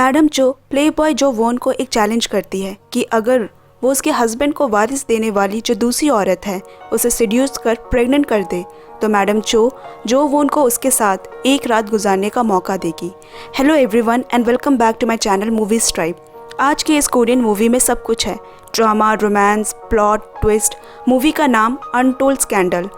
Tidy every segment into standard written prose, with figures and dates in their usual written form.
Madam चो Playboy जो von को एक चैलेंज करती है कि अगर वो उसके हस्बैंड को वारिस देने वाली जो दूसरी औरत है उसे सेड्यूस कर प्रेग्नेंट कर दे तो मैडम चो जो वॉन को उसके साथ एक रात गुजारने का मौका देगी। Hello everyone and welcome back to my channel movies tribe. आज की इस कोरियन मूवी में सब कुछ है, drama, romance, plot, twist. Movie का नाम अनटोल्ड स्कैंडल।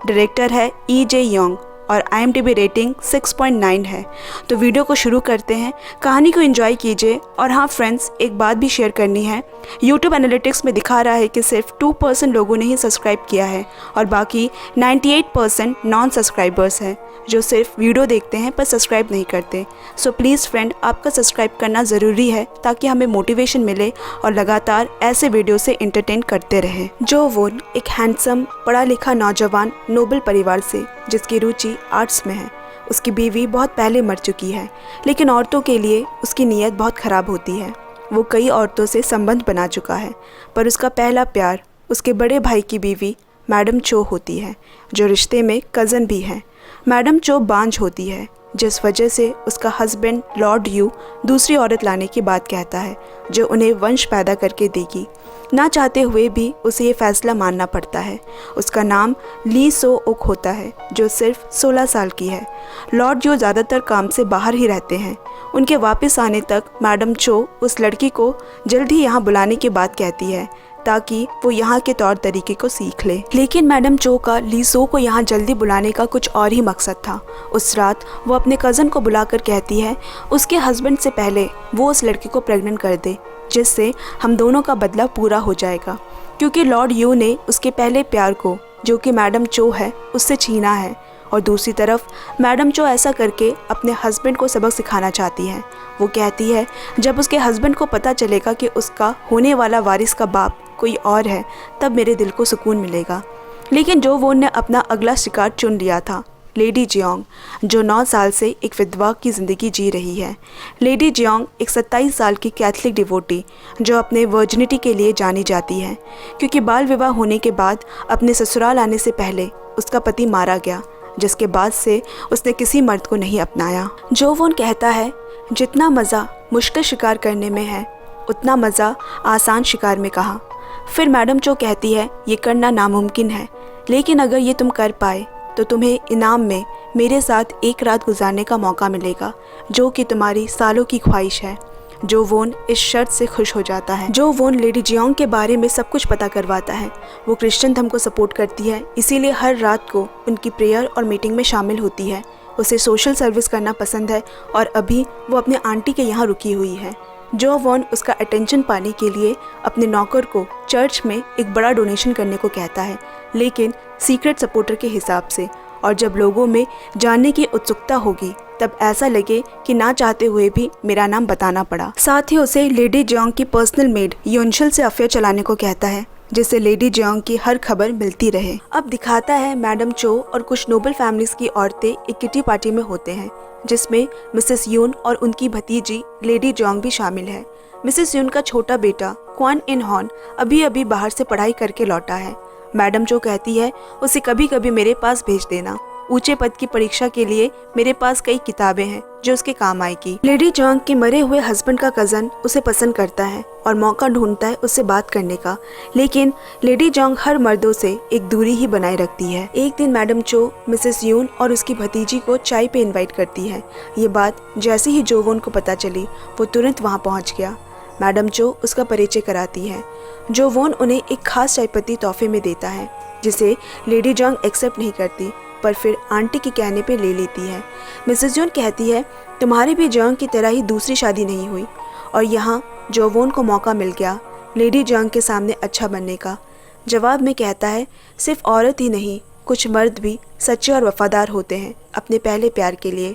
डायरेक्टर है ई.जे. योंग और IMDb रेटिंग 6.9 है। तो वीडियो को शुरू करते हैं, कहानी को एंजॉय कीजिए। और हाँ फ्रेंड्स, एक बात भी शेयर करनी है, यूट्यूब एनालिटिक्स में दिखा रहा है कि सिर्फ 2% लोगों ने ही सब्सक्राइब किया है और बाकी 98% नॉन सब्सक्राइबर्स हैं जो सिर्फ वीडियो देखते हैं पर सब्सक्राइब नहीं करते। सो प्लीज़ फ्रेंड, आपका सब्सक्राइब करना ज़रूरी है ताकि हमें मोटिवेशन मिले और लगातार ऐसे वीडियो से एंटरटेन करते रहें। जो वॉन एक हैंडसम पढ़ा लिखा नौजवान नोबल परिवार से जिसकी रुचि आर्ट्स में है। उसकी बीवी बहुत पहले मर चुकी है, लेकिन औरतों के लिए उसकी नीयत बहुत ख़राब होती है। वो कई औरतों से संबंध बना चुका है, पर उसका पहला प्यार उसके बड़े भाई की बीवी मैडम चो होती है, जो रिश्ते में कज़न भी है। मैडम चो बांझ होती है, जिस वजह से उसका हस्बैंड लॉर्ड यू दूसरी औरत लाने की बात कहता है जो उन्हें वंश पैदा करके देगी। ना चाहते हुए भी उसे ये फैसला मानना पड़ता है। उसका नाम ली सो ओक होता है, जो सिर्फ 16 साल की है। लॉर्ड यू ज़्यादातर काम से बाहर ही रहते हैं। उनके वापस आने तक मैडम चो उस लड़की को जल्द ही यहाँ बुलाने की बात कहती है ताकि वो यहाँ के तौर तरीके को सीख ले। लेकिन मैडम चो का ली सो को यहाँ जल्दी बुलाने का कुछ और ही मकसद था। उस रात वो अपने कज़न को बुलाकर कहती है उसके हस्बैंड से पहले वो उस लड़की को प्रेग्नेंट कर दे, जिससे हम दोनों का बदला पूरा हो जाएगा, क्योंकि लॉर्ड यू ने उसके पहले प्यार को, जो कि मैडम चो है, उससे छीना है। और दूसरी तरफ मैडम चो ऐसा करके अपने हस्बैंड को सबक सिखाना चाहती है। वो कहती है जब उसके हस्बैंड को पता चलेगा कि उसका होने वाला वारिस का बाप कोई और है, तब मेरे दिल को सुकून मिलेगा। लेकिन जो वॉन ने अपना अगला शिकार चुन लिया था, लेडी जियोंग, जो 9 साल से एक विधवा की ज़िंदगी जी रही है। लेडी जियोंग एक 27 साल की कैथलिक डिवोटी जो अपने वर्जिनिटी के लिए जानी जाती है, क्योंकि बाल विवाह होने के बाद अपने ससुराल आने से पहले उसका पति मारा गया, जिसके बाद से उसने किसी मर्द को नहीं अपनाया। जो वॉन कहता है जितना मज़ा मुश्किल शिकार करने में है, उतना मज़ा आसान शिकार में कहाँ। फिर मैडम चो कहती है ये करना नामुमकिन है, लेकिन अगर ये तुम कर पाए तो तुम्हें इनाम में मेरे साथ एक रात गुजारने का मौका मिलेगा, जो कि तुम्हारी सालों की ख्वाहिश है। जो वॉन इस शर्त से खुश हो जाता है। जो वॉन लेडी जियोंग के बारे में सब कुछ पता करवाता है। वो क्रिश्चियन धर्म को सपोर्ट करती है, इसीलिए हर रात को उनकी प्रेयर और मीटिंग में शामिल होती है। उसे सोशल सर्विस करना पसंद है और अभी वो अपने आंटी के यहाँ रुकी हुई है। जो वॉन उसका अटेंशन पाने के लिए अपने नौकर को चर्च में एक बड़ा डोनेशन करने को कहता है, लेकिन सीक्रेट सपोर्टर के हिसाब से। और जब लोगों में जानने की उत्सुकता होगी तब ऐसा लगे कि ना चाहते हुए भी मेरा नाम बताना पड़ा। साथ ही उसे लेडी जियोंग की पर्सनल मेड योनशल से अफेयर चलाने को कहता है, जिससे लेडी जियोंग की हर खबर मिलती रहे। अब दिखाता है मैडम चो और कुछ नोबल फैमिलीज की औरतें एक किटी पार्टी में होते हैं, जिसमें मिसेस यून और उनकी भतीजी लेडी जियोंग भी शामिल है। मिसेस यून का छोटा बेटा क्वान इन हॉन अभी अभी बाहर से पढ़ाई करके लौटा है। मैडम चो कहती है उसे कभी कभी मेरे पास भेज देना, ऊंचे पद की परीक्षा के लिए मेरे पास कई किताबें हैं जो उसके काम आएगी। लेडी जियोंग के मरे हुए हस्बैंड का कज़न उसे पसंद करता है और मौका ढूंढता है उससे बात करने का, लेकिन लेडी जियोंग हर मर्दों से एक दूरी ही बनाए रखती है। एक दिन मैडम चो मिसेस यून और उसकी भतीजी को चाय पे इनवाइट करती है। ये बात जैसे ही जो वॉन को पता चली, वो तुरंत वहाँ पहुँच गया। मैडम चो उसका परिचय कराती है। जो वॉन उन्हें एक खास चाय पत्ती तोहफे में देता है, जिसे लेडी जियोंग एक्सेप्ट नहीं करती, पर फिर आंटी के कहने पे ले लेती है। मिसेस जॉन कहती है तुम्हारी भी जियोंग की तरह ही दूसरी शादी नहीं हुई। और यहाँ जो वॉन को मौका मिल गया लेडी जियोंग के सामने अच्छा बनने का। जवाब में कहता है सिर्फ औरत ही नहीं, कुछ मर्द भी सच्चे और वफादार होते हैं अपने पहले प्यार के लिए।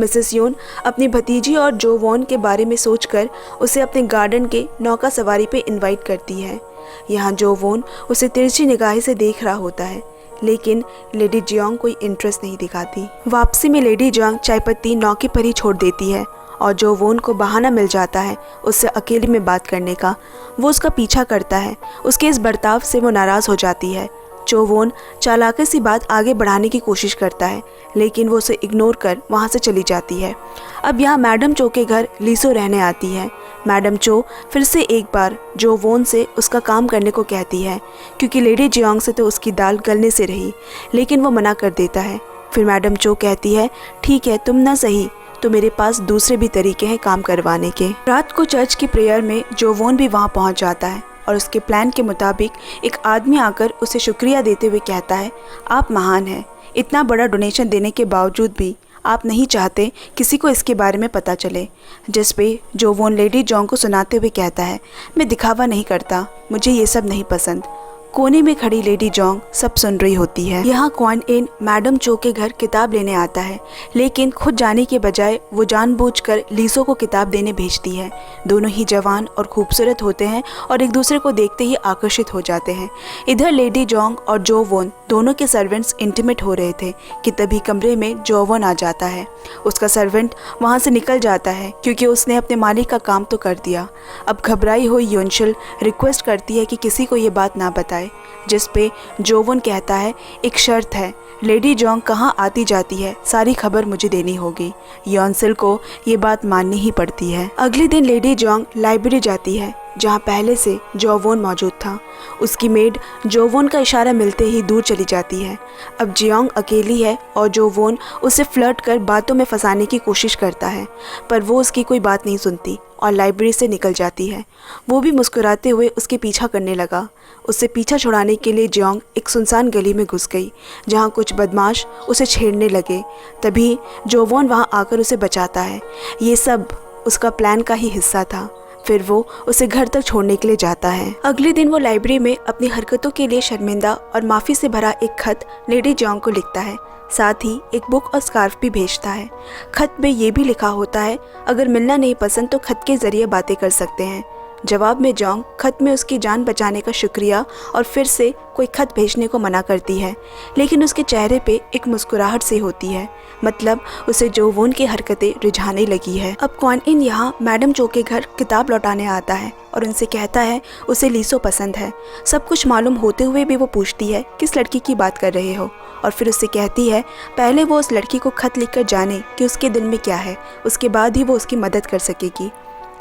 मिसेस यून अपनी भतीजी और जो वॉन के बारे में सोचकर उसे अपने गार्डन के नौका सवारी पे इनवाइट करती है। यहाँ जो वॉन उसे तिरछी निगाह से देख रहा होता है, लेकिन लेडी जियोंग कोई इंटरेस्ट नहीं दिखाती। वापसी में लेडी जियोंग चाय पत्ती नौके पर ही छोड़ देती है और जो वॉन को बहाना मिल जाता है उससे अकेले में बात करने का। वो उसका पीछा करता है। उसके इस बर्ताव से वो नाराज़ हो जाती है जोवोन चालाकी सी बात आगे बढ़ाने की कोशिश करता है, लेकिन वो उसे इग्नोर कर वहाँ से चली जाती है। अब यहाँ मैडम चो के घर लीसो रहने आती है। मैडम चो फिर से एक बार जोवोन से उसका काम करने को कहती है, क्योंकि लेडी जियोंग से तो उसकी दाल गलने से रही, लेकिन वो मना कर देता है। फिर मैडम चो कहती है, ठीक है तुम ना सही तो मेरे पास दूसरे भी तरीके हैं काम करवाने के। रात को चर्च की प्रेयर में जोवोन भी वहाँ पहुँच जाता है और उसके प्लान के मुताबिक एक आदमी आकर उसे शुक्रिया देते हुए कहता है, आप महान हैं, इतना बड़ा डोनेशन देने के बावजूद भी आप नहीं चाहते किसी को इसके बारे में पता चले। जिस पे जोवोन लेडी जोंग को सुनाते हुए कहता है, मैं दिखावा नहीं करता, मुझे ये सब नहीं पसंद। कोने में खड़ी लेडी जोंग सब सुन रही होती है। यहाँ क्वान इन मैडम चो के घर किताब लेने आता है, लेकिन खुद जाने के बजाय वो जानबूझकर लीसो को किताब देने भेजती है। दोनों ही जवान और खूबसूरत होते हैं और एक दूसरे को देखते ही आकर्षित हो जाते हैं। इधर लेडी जोंग और जोवोन दोनों के सर्वेंट्स इंटीमेट हो रहे थे कि तभी कमरे में जोवोन आ जाता है। उसका सर्वेंट वहाँ से निकल जाता है क्योंकि उसने अपने मालिक का काम तो कर दिया। अब घबराई हुई योनशुल रिक्वेस्ट करती है कि किसी को ये बात ना बताए, जिस पे जोवोन कहता है, एक शर्त है, लेडी जोंग कहाँ आती जाती है सारी खबर मुझे देनी होगी। योनसिल को ये बात माननी ही पड़ती है। अगले दिन लेडी जोंग लाइब्रेरी जाती है जहाँ पहले से जोवोन मौजूद था। उसकी मेड जोवोन का इशारा मिलते ही दूर चली जाती है। अब जियोंग अकेली है और जोवोन उसे फ्लर्ट कर बातों में फंसाने की कोशिश करता है, पर वो उसकी कोई बात नहीं सुनती और लाइब्रेरी से निकल जाती है। वो भी मुस्कुराते हुए उसके पीछा करने लगा। उससे पीछा छुड़ाने के लिए जियोंग एक सुनसान गली में घुस गई जहाँ कुछ बदमाश उसे छेड़ने लगे। तभी जोवोन वहाँ आकर उसे बचाता है। ये सब उसका प्लान का ही हिस्सा था। फिर वो उसे घर तक छोड़ने के लिए जाता है। अगले दिन वो लाइब्रेरी में अपनी हरकतों के लिए शर्मिंदा और माफ़ी से भरा एक खत लेडी जोंग को लिखता है। साथ ही एक बुक और स्कार्फ भी भेजता है। खत में ये भी लिखा होता है, अगर मिलना नहीं पसंद तो खत के ज़रिए बातें कर सकते हैं। जवाब में जोंग खत में उसकी जान बचाने का शुक्रिया और फिर से कोई खत भेजने को मना करती है, लेकिन उसके चेहरे पे एक मुस्कुराहट सी होती है, मतलब उसे जोवोन की हरकतें रिझाने लगी है। अब क्वान इन यहाँ मैडम चो के घर किताब लौटाने आता है और उनसे कहता है उसे लीसो पसंद है। सब कुछ मालूम होते हुए भी वो पूछती है किस लड़की की बात कर रहे हो, और फिर उससे कहती है पहले वो उस लड़की को खत लिखकर जाने कि उसके दिल में क्या है, उसके बाद ही वो उसकी मदद कर सकेगी।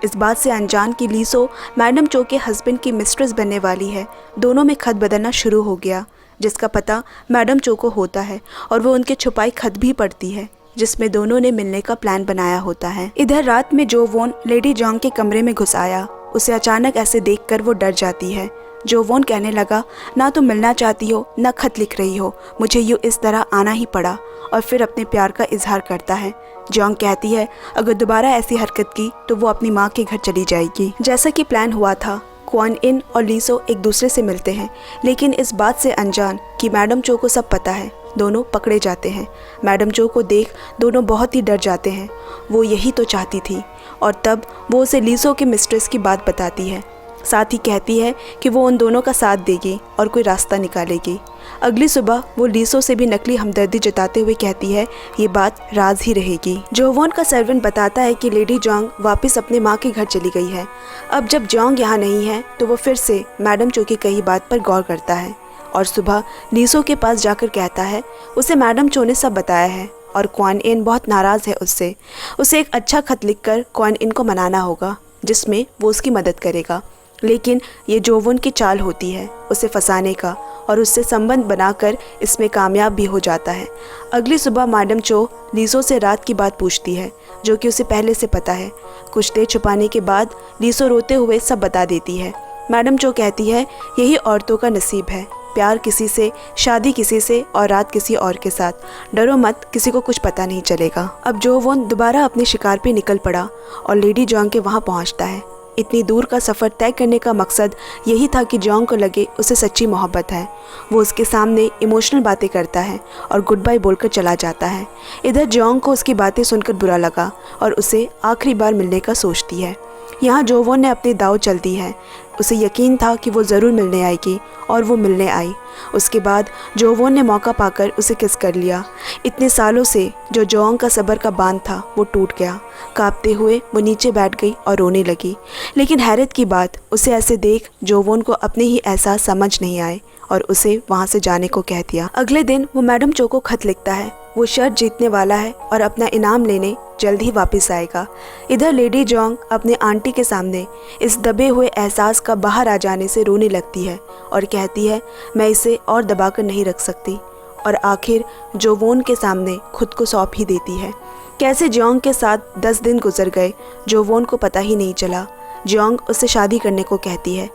इस बात से अनजान कि लीसो मैडम चो के हस्बैंड की मिस्ट्रेस बनने वाली है, दोनों में खत बदलना शुरू हो गया, जिसका पता मैडम चो को होता है और वो उनके छुपाई खत भी पढ़ती है जिसमें दोनों ने मिलने का प्लान बनाया होता है। इधर रात में जोवोन लेडी जोंग के कमरे में घुस आया। उसे अचानक ऐसे देखकर वो डर जाती है। जोवोन कहने लगा, ना तुम मिलना चाहती हो ना खत लिख रही हो, मुझे यूँ इस तरह आना ही पड़ा, और फिर अपने प्यार का इजहार करता है। जोंग कहती है अगर दोबारा ऐसी हरकत की तो वो अपनी माँ के घर चली जाएगी। जैसा कि प्लान हुआ था, क्वान इन और लीसो एक दूसरे से मिलते हैं, लेकिन इस बात से अनजान कि मैडम चो को सब पता है, दोनों पकड़े जाते हैं। मैडम चो को देख दोनों बहुत ही डर जाते हैं। वो यही तो चाहती थी, और तब वो उसे लीसो के मिस्ट्रेस की बात बताती है। साथ ही कहती है कि वो उन दोनों का साथ देगी और कोई रास्ता निकालेगी। अगली सुबह वो लीसो से भी नकली हमदर्दी जताते हुए कहती है ये बात राज ही रहेगी। जोवोन का सर्वेंट बताता है कि लेडी जोंग वापस अपने माँ के घर चली गई है। अब जब जोंग यहाँ नहीं है तो वो फिर से मैडम चो की कही बात पर गौर करता है और सुबह लीसो के पास जाकर कहता है उसे मैडम चो ने सब बताया है और क्वान इन बहुत नाराज़ है उससे। उसे एक अच्छा खत लिखकर क्वान इन को मनाना होगा जिसमें वो उसकी मदद करेगा, लेकिन ये जोवोन की चाल होती है उसे फंसाने का, और उससे संबंध बनाकर इसमें कामयाब भी हो जाता है। अगली सुबह मैडम चो लीसो से रात की बात पूछती है जो कि उसे पहले से पता है। कुछ देर छुपाने के बाद लीसो रोते हुए सब बता देती है। मैडम चो कहती है यही औरतों का नसीब है, प्यार किसी से, शादी किसी से और रात किसी और के साथ। डरो मत, किसी को कुछ पता नहीं चलेगा। अब जोवोन दोबारा अपने शिकार पे निकल पड़ा और लेडी जोंग के वहाँ पहुँचता है। इतनी दूर का सफ़र तय करने का मकसद यही था कि जोंग को लगे उसे सच्ची मोहब्बत है। वो उसके सामने इमोशनल बातें करता है और गुड बाय बोलकर चला जाता है। इधर जोंग को उसकी बातें सुनकर बुरा लगा और उसे आखिरी बार मिलने का सोचती है। यहाँ जोवोन ने अपनी दाव चल दी है। उसे यकीन था कि वो ज़रूर मिलने आएगी और वो मिलने आई। उसके बाद जोवोन ने मौका पाकर उसे किस कर लिया। इतने सालों से जो जोंग का सब्र का बांध था वो टूट गया। कांपते हुए वो नीचे बैठ गई और रोने लगी। लेकिन हैरत की बात, उसे ऐसे देख जोवोन को अपने ही एहसास समझ नहीं आए और उसे वहाँ से जाने को कह दिया। अगले दिन वो मैडम चो को खत लिखता है। वो शर्त जीतने वाला है और अपना इनाम लेने जल्द ही वापस आएगा। इधर लेडी जोंग अपने आंटी के सामने इस दबे हुए एहसास का बाहर आ जाने से रोने लगती है और कहती है मैं इसे और दबाकर नहीं रख सकती, और आखिर जोवोन के सामने खुद को सौंप ही देती है। कैसे जोंग के साथ 10 दिन गुजर गए जोवोन को पता ही नहीं चला। जोंग उससे शादी करने को कहती है।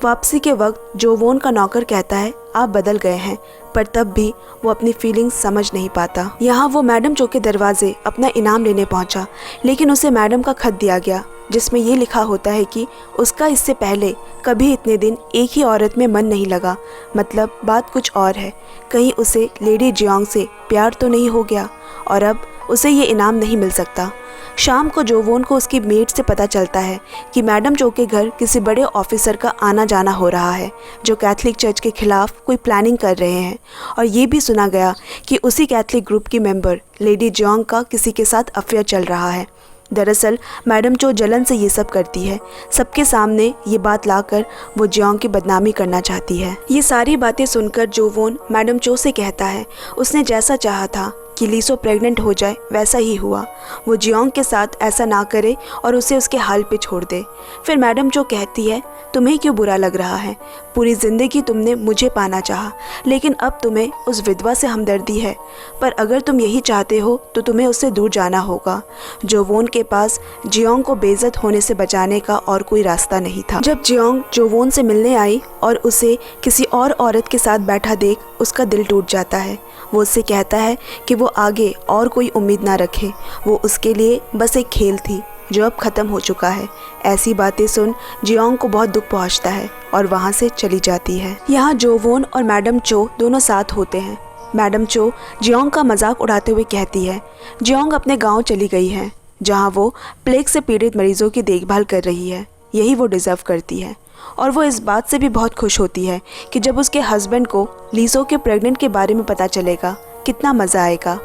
वापसी के वक्त जोवोन का नौकर कहता है आप बदल गए हैं, पर तब भी वो अपनी फीलिंग्स समझ नहीं पाता। यहाँ वो मैडम चो के दरवाजे अपना इनाम लेने पहुँचा, लेकिन उसे मैडम का खत दिया गया जिसमें ये लिखा होता है कि उसका इससे पहले कभी इतने दिन एक ही औरत में मन नहीं लगा। मतलब बात कुछ और है, कहीं उसे लेडी जियोंग से प्यार तो नहीं हो गया और अब उसे ये इनाम नहीं मिल सकता। शाम को जोवोन को उसकी मेट से पता चलता है कि मैडम चो के घर किसी बड़े ऑफिसर का आना जाना हो रहा है जो कैथलिक चर्च के खिलाफ कोई प्लानिंग कर रहे हैं, और ये भी सुना गया कि उसी कैथलिक ग्रुप की मेंबर लेडी जियोंग का किसी के साथ अफेयर चल रहा है। दरअसल मैडम चो जलन से ये सब करती है। सबके सामने ये बात लाकर वो जियोंग की बदनामी करना चाहती है। ये सारी बातें सुनकर जोवोन मैडम चो से कहता है उसने जैसा चाहा था कि लीसो प्रेग्नेंट हो जाए वैसा ही हुआ। वो जियोंग के साथ ऐसा ना करे और उसे उसके हाल पे छोड़ दे। फिर मैडम चो कहती है तुम्हें क्यों बुरा लग रहा है, पूरी ज़िंदगी तुमने मुझे पाना चाहा, लेकिन अब तुम्हें उस विधवा से हमदर्दी है, पर अगर तुम यही चाहते हो तो तुम्हें उससे दूर जाना होगा। जोवोन के पास जियोंग को बेइज्जत होने से बचाने का और कोई रास्ता नहीं था। जब जियोंग जोवोन से मिलने आई और उसे किसी और औरत के साथ बैठा देख उसका दिल टूट जाता है। वो उससे कहता है कि वो आगे और कोई उम्मीद ना रखे, वो उसके लिए बस एक खेल थी जो अब ख़त्म हो चुका है। ऐसी बातें सुन जियोंग को बहुत दुख पहुंचता है और वहां से चली जाती है। यहाँ जोवोन और मैडम चो दोनों साथ होते हैं। मैडम चो जियोंग का मजाक उड़ाते हुए कहती है जियोंग अपने गांव चली गई है जहां वो प्लेग से पीड़ित मरीजों की देखभाल कर रही है, यही वो डिज़र्व करती है। और वो इस बात से भी बहुत खुश होती है कि जब उसके हस्बैंड को लीसो के प्रेग्नेंट के बारे में पता चलेगा कितना मज़ा आएगा।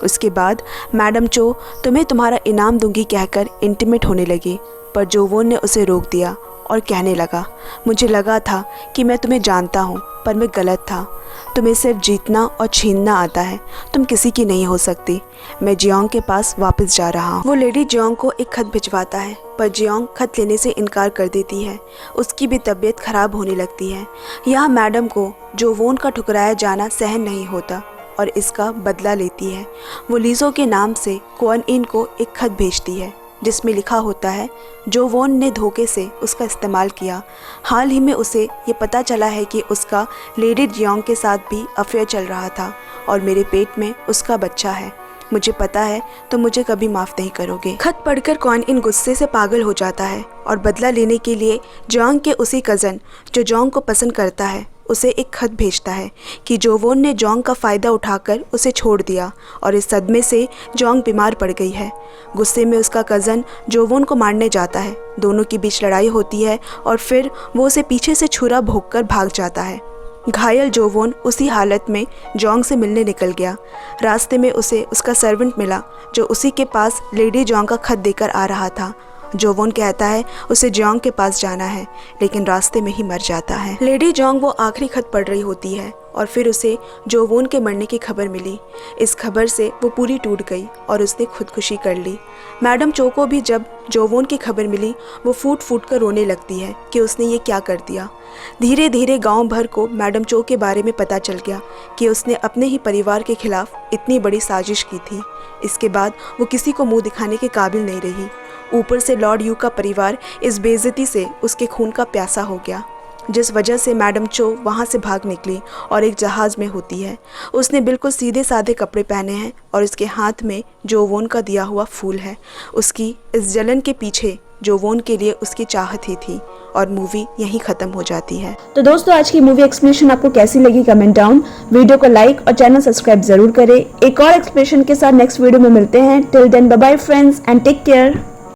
उसके बाद मैडम चो तुम्हें तुम्हारा इनाम दूंगी कहकर इंटीमेट होने लगी, पर जोवोन ने उसे रोक दिया और कहने लगा मुझे लगा था कि मैं तुम्हें जानता हूँ, पर मैं गलत था। तुम्हें सिर्फ जीतना और छीनना आता है, तुम किसी की नहीं हो सकती। मैं जियोंग के पास वापस जा रहा हूँ। वो लेडी जियोंग को एक खत भिजवाता है, पर जियोंग खत लेने से इनकार कर देती है। उसकी भी तबीयत खराब होने लगती है। यहाँ मैडम को जोवोन का ठुकराया जाना सहन नहीं होता और इसका बदला लेती है। वो लीसो के नाम से क्वन इन को एक खत भेजती है जिसमें लिखा होता है जोवोन ने धोखे से उसका इस्तेमाल किया। हाल ही में उसे ये पता चला है कि उसका लेडी जियोंग के साथ भी अफेयर चल रहा था और मेरे पेट में उसका बच्चा है। मुझे पता है तुम मुझे कभी माफ़ नहीं करोगे। खत पढ़कर क्वन इन गुस्से से पागल हो जाता है और बदला लेने के लिए जियोंग के उसी कज़न जो जोंग को पसंद करता है उसे एक खत भेजता है कि जोवोन ने जोंग का फ़ायदा उठाकर उसे छोड़ दिया और इस सदमे से जोंग बीमार पड़ गई है। गुस्से में उसका कज़न जोवोन को मारने जाता है। दोनों के बीच लड़ाई होती है और फिर वो उसे पीछे से छुरा भोंककर भाग जाता है। घायल जोवोन उसी हालत में जोंग से मिलने निकल गया। रास्ते में उसे उसका सर्वेंट मिला जो उसी के पास लेडी जोंग का खत देकर आ रहा था। जोवोन कहता है उसे जोंग के पास जाना है, लेकिन रास्ते में ही मर जाता है। लेडी जोंग वो आखिरी खत पढ़ रही होती है और फिर उसे जोवोन के मरने की खबर मिली। इस खबर से वो पूरी टूट गई और उसने खुदकुशी कर ली। मैडम चो को भी जब जोवोन की खबर मिली वो फूट फूट कर रोने लगती है कि उसने ये क्या कर दिया। धीरे धीरे गांव भर को मैडम चो के बारे में पता चल गया कि उसने अपने ही परिवार के खिलाफ इतनी बड़ी साजिश की थी। इसके बाद वो किसी को मुंह दिखाने के काबिल नहीं रही। ऊपर से लॉर्ड यू का परिवार इस बेइज्जती से उसके खून का प्यासा हो गया, जिस वजह से मैडम चो वहाँ से भाग निकली और एक जहाज़ में होती है। उसने बिल्कुल सीधे साधे कपड़े पहने हैं और उसके हाथ में जोवोन का दिया हुआ फूल है। उसकी इस जलन के पीछे जोवोन के लिए उसकी चाहत ही थी और मूवी यहीं ख़त्म हो जाती है। तो दोस्तों आज की मूवी एक्सप्लेनेशन आपको कैसी लगी कमेंट डाउन, वीडियो को लाइक और चैनल सब्सक्राइब जरूर करें। एक और एक्सप्लेनेशन के साथ नेक्स्ट वीडियो में मिलते हैं। Till then bye bye friends and take care.